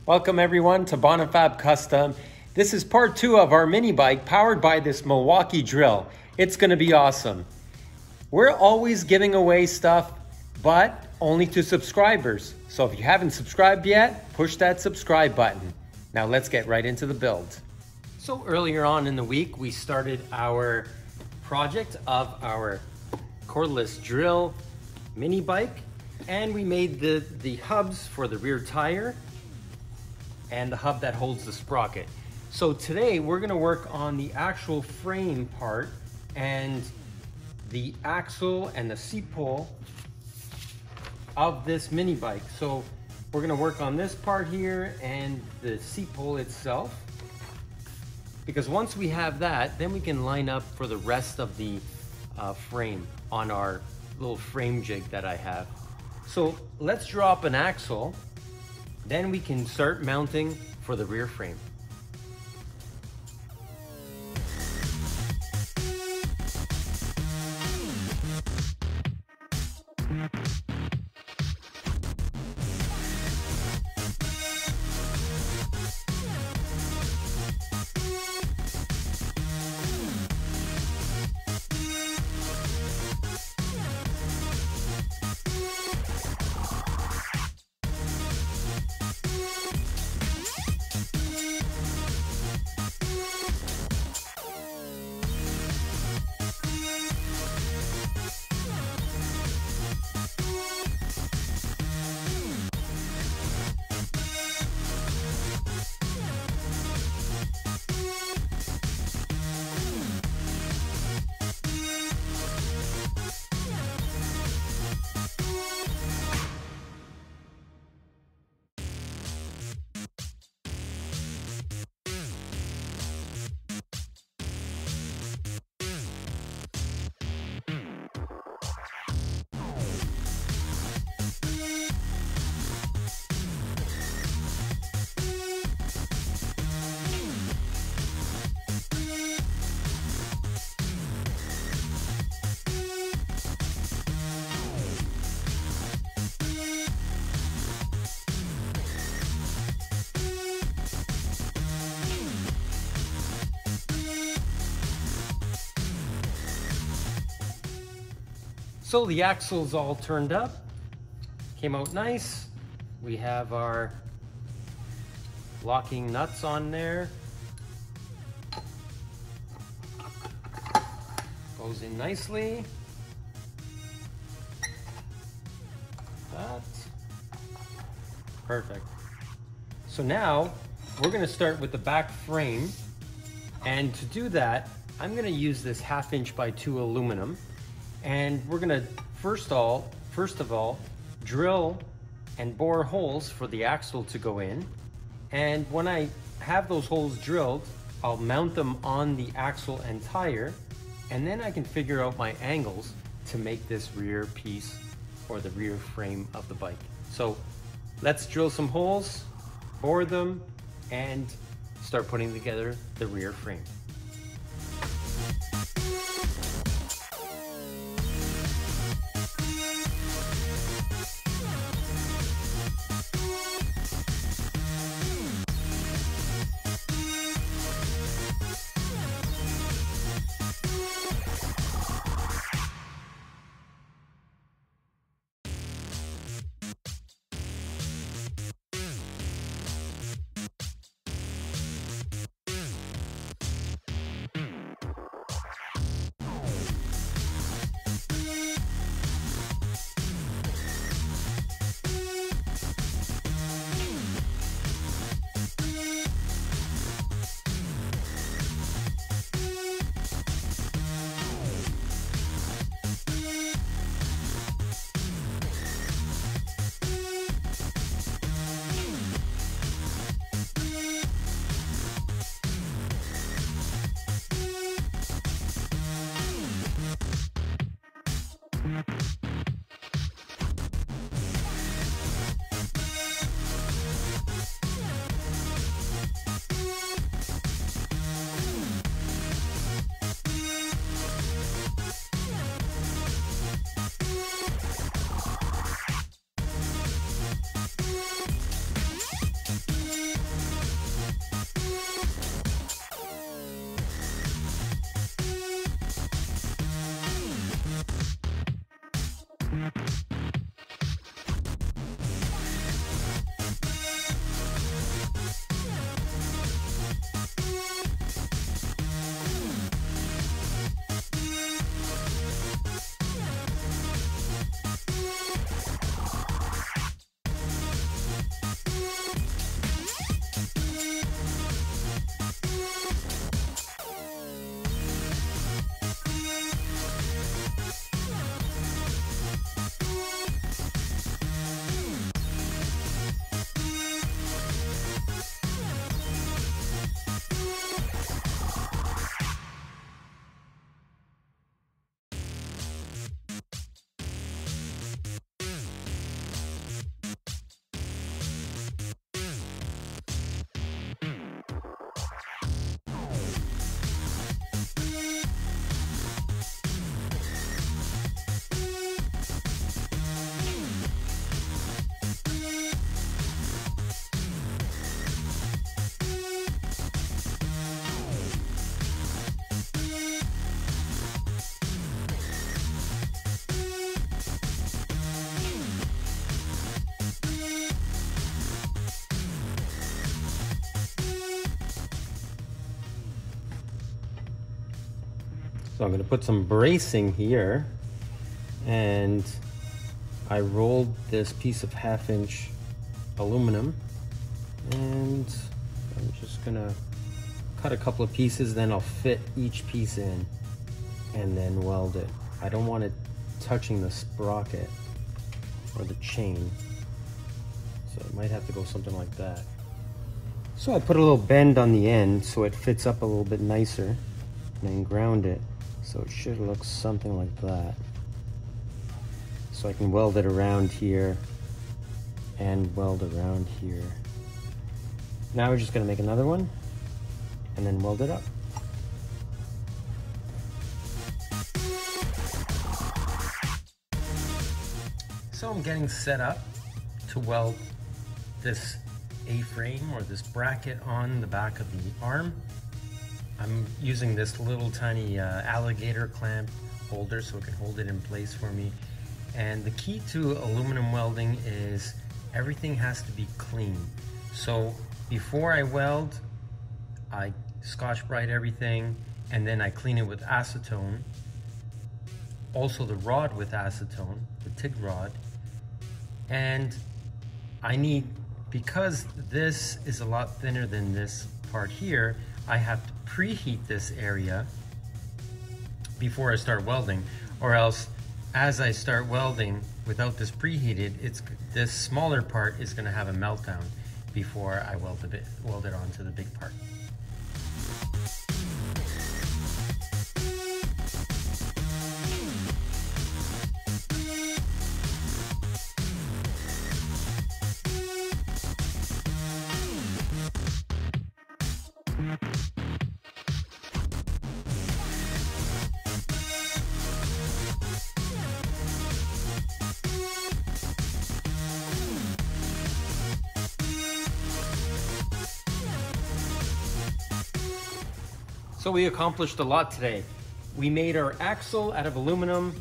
Welcome everyone to Bonifabcustom. This is part 2 of our mini bike powered by this Milwaukee drill. It's gonna be awesome. We're always giving away stuff, but only to subscribers. So if you haven't subscribed yet, push that subscribe button. Now let's get right into the build. So earlier on in the week, we started our project of our cordless drill mini bike, and we made the hubs for the rear tire and the hub that holds the sprocket. So today we're gonna work on the actual frame part and the axle and the seat pole of this mini bike. So we're gonna work on this part here and the seat pole itself, because once we have that, then we can line up for the rest of the frame on our little frame jig that I have. So let's draw up an axle, then we can start mounting for the rear frame. So the axle's all turned up, came out nice. We have our locking nuts on there. Goes in nicely. That. Perfect. So now we're gonna start with the back frame. And to do that, I'm gonna use this 1/2 inch by 2 aluminum. And we're gonna first of all, drill and bore holes for the axle to go in. And when I have those holes drilled, I'll mount them on the axle and tire, and then I can figure out my angles to make this rear piece or the rear frame of the bike. So let's drill some holes, bore them, and start putting together the rear frame. So I'm going to put some bracing here, and I rolled this piece of 1/2-inch aluminum, and I'm just going to cut a couple of pieces, then I'll fit each piece in and then weld it. I don't want it touching the sprocket or the chain, so it might have to go something like that. So I put a little bend on the end so it fits up a little bit nicer, and then ground it. So it should look something like that. So I can weld it around here and weld around here. Now we're just gonna make another one and then weld it up. So I'm getting set up to weld this A-frame or this bracket on the back of the arm. I'm using this little tiny alligator clamp holder so it can hold it in place for me. And the key to aluminum welding is everything has to be clean. So before I weld, I Scotch-Brite everything, and then I clean it with acetone. Also the rod with acetone, the TIG rod. And I need, because this is a lot thinner than this part here, I have to preheat this area before I start welding, or else as I start welding without this preheated, this smaller part is going to have a meltdown before I weld it onto the big part. So we accomplished a lot today. We made our axle out of aluminum,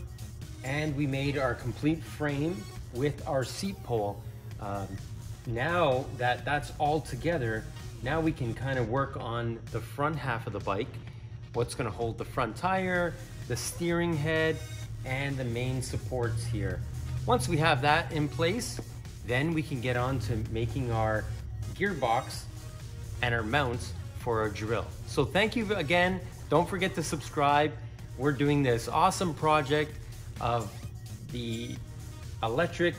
and we made our complete frame with our seat pole. Now that that's all together, now we can kind of work on the front half of the bike, what's going to hold the front tire, the steering head, and the main supports here. Once we have that in place, then we can get on to making our gearbox and our mounts for our drill. So thank you again. Don't forget to subscribe. We're doing this awesome project of the electric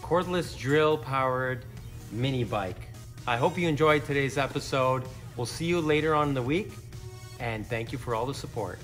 cordless drill powered mini bike. I hope you enjoyed today's episode. We'll see you later on in the week, and thank you for all the support.